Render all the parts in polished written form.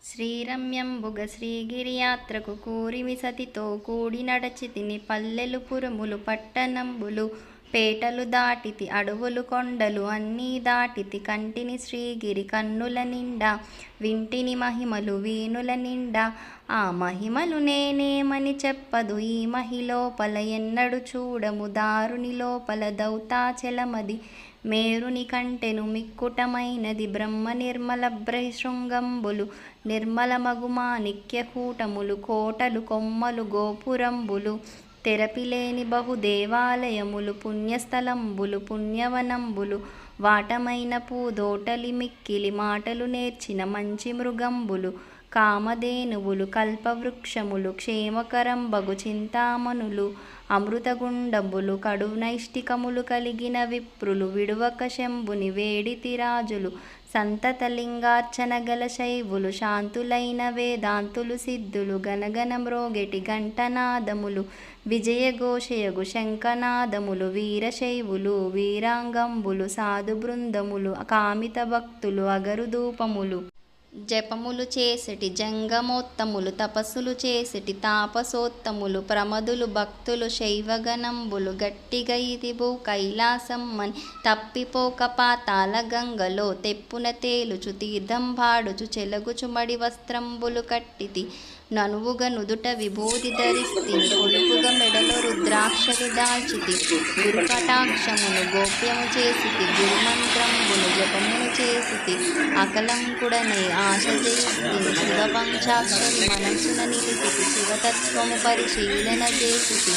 శ్రీరమ్యంబుగ శ్రీగిరియాత్రకు కూరిమి సతితో కూడి నడచితిని పల్లెలు పురములు పట్టణంబులు పేటలు దాటితి అడవులు కొండలు అన్నీ దాటితి కంటిని శ్రీగిరి కన్నుల నిండా వింటిని మహిమలు వీనుల నిండా ఆ మహిమలు నేనేమని చెప్పదు ఈ మహిలోపల ఎన్నడు చూడము దారుని లోపల దౌతాచలమది మేరుని కంటెను మిక్కుటమైనది బ్రహ్మ నిర్మల శృంగంబులు నిర్మల మగుమాణిక్య కూటములు కోటలు కొమ్మలు గోపురంబులు తెరపిలేని బహుదేవాలయములు పుణ్యస్థలంబులు పుణ్యవనంబులు వాటమైన పూదోటలి మిక్కిలి మాటలు నేర్చిన మంచి మృగంబులు కామధేనువులు కల్పవృక్షములు క్షేమకరంబగు చింతామణులు అమృతగుండంబులు కడు నైష్టికములు కలిగిన విప్రులు విడువక శంభుని వేడితి రాజులు సంతత లింగార్చన గల శైవులు శాంతులైన వేదాంతులు సిద్ధులు గనగన మ్రోగెటి ఘంటనాదములు విజయఘోషయగు శంఖనాదములు వీరశైవులు వీరాంగంబులు సాధు బృందములు కామిత భక్తులు అగరుధూపములు జపములు చేసటి జంగమోత్తములు తపస్సులు చేసటి తాపసోత్తములు ప్రమదులు భక్తులు శైవగణంబులు గట్టిగా ఇది భూ కైలాసమ్మని తప్పిపోక పాతాల గంగలో తెప్పున తేలుచు తీర్థం పాడుచు చెలగుచు మడి వస్త్రంబులు కట్టితి ననువుగ నుదుట విభూతి ధరిస్తిని కొలుపుగా మెడలో రుద్రాక్షలు దాల్చితి గురుకటాక్షమును గోప్యము చేసితి గురుమంత్రంబును జపమును చేసితి అకలంకుడనై ఆశ జయిస్తిని శివపంచాక్షరి మనసున నిలిపితి శివతత్వము పరిశీలన చేసితి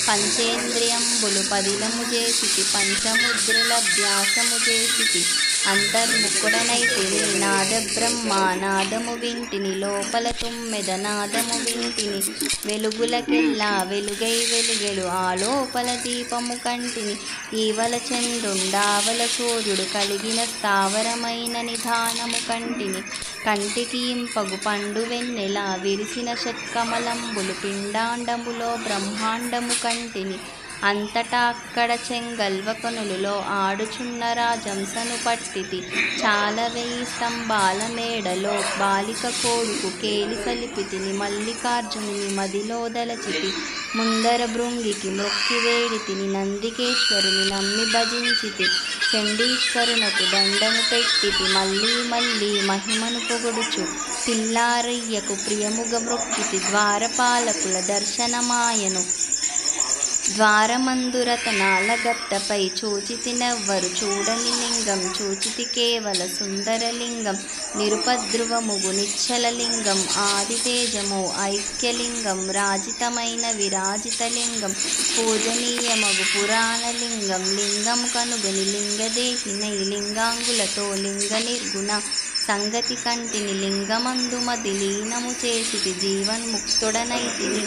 పంచేంద్రియంబులు పదిలము చేసితి పంచముద్రుల అభ్యాసము చేసితి అంతర్ముఖుడనైతిని నాద బ్రహ్మ నాదము వింటిని లోపల తుమ్మెద నాదము వింటిని వెలుగులకెల్లా వెలుగై వెలుగెలు ఆ లోపల దీపము కంటిని ఈవల చంద్రుండావల సూర్యుడు కలిగిన స్థావరమైన నిధానము కంటిని కంటికి ఇంపగు పండు వెన్నెల విరిసిన షట్కమలంబులు పిండాండములో బ్రహ్మాండము కంటిని అంతటా అక్కడ చెంగల్వకనులలో ఆడుచున్న రాజంసను పట్టితి చాలా వేయి స్తంభాల మేడలో బాలిక కోడుకు కేలి సలిపితిని మల్లికార్జునుని మదిలో దలచితి ముందర భృంగికి మొక్కి వేడితిని నందికేశ్వరుని నమ్మి భజించితి చండీశ్వరునకు దండము పెట్టితి మళ్ళీ మళ్ళీ మహిమను పొగడుచు పిల్లారయ్యకు ప్రియముగ మొక్కితి ద్వారపాలకుల దర్శనమాయను ద్వారమందురతనాల గత్తపై చూచితి నెవ్వరు చూడని లింగం చూచితి కేవల సుందరలింగం నిరుపద్రువముగు నిశ్చలలింగం ఆదితేజము ఐక్యలింగం రాజితమైన విరాజితలింగం పూజనీయమగు పురాణలింగం లింగం కనుగొని లింగదేహినై లింగాంగులతో లింగ నిర్గుణ సంగతి కంటిని లింగమందు మది లీనము చేసితి జీవన్ముక్తుడనైతిని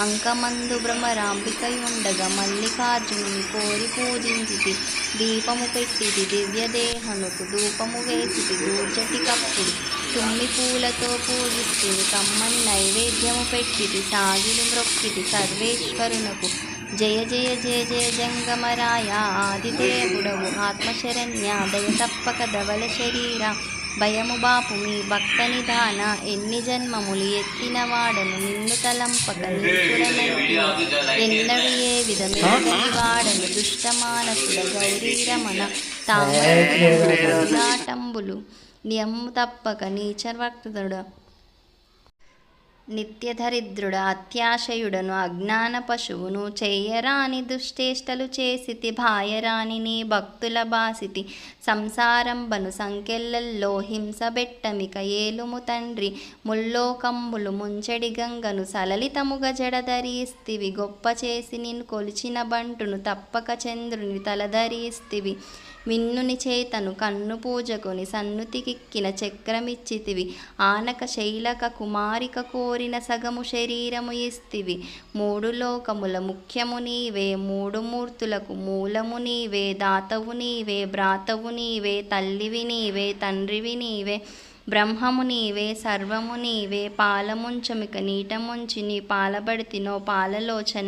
అంకమందు భ్రమరాంబికయుండగా మల్లికార్జునుని కోరి పూజించితి దీపము పెట్టితి దివ్యదేహనుకు ధూపము వేసితి దూర్జటి కప్పుడు తుమ్మి పూలతో పూజిస్తిని కమ్మని నైవేద్యము పెట్టితి సాగిలి మ్రొక్కితి సర్వేశ్వరునకు జయ జయ జయ జయ జంగమరాయ ఆదిదేవుడవు ఆత్మశరణ్య దయ తప్పక ధవల శరీర భయము బాపు మీ భక్త నిధాన ఎన్ని జన్మములు ఎత్తిన వాడను నిన్ను తలంపక నీకురనైతిని ఎన్నడు ఏ విధమేగని వాడను దుష్టమానసుల గౌరీరమణ తామటంబులు నియము తప్పక నీచవక్తుడు నిత్యదరిద్రుడ అత్యాశయుడను అజ్ఞాన పశువును చెయ్యరాని దుష్టేష్టలు చేసితి భాయరాని నీ భక్తుల బాసితి సంసారంబను సంకెళ్ళల్లో హింసబెట్టమిక ఏలుము తండ్రి ముల్లోకంబులు ముంచెడి గంగను సలలితముగ జడధరిస్తివి గొప్ప చేసి నిన్ను కొలిచిన బంటును తప్పక చంద్రుని తలధరిస్తివి మిన్నుని చేతను కన్ను పూజకుని సన్నుతికిక్కిన చక్రమిచ్చితివి ఆనక శైలక కుమారిక కోరిన సగము శరీరము ఇస్తివి మూడు లోకముల ముఖ్యము నీవే మూడు మూర్తులకు మూలము నీవే దాతవు నీవే భ్రాతవు నీవే తల్లివి నీవే తండ్రివి నీవే బ్రహ్మము నీవే సర్వము నీవే పాలముంచమిక నీట ముంచి నీ పాలబడితినో పాలలోచన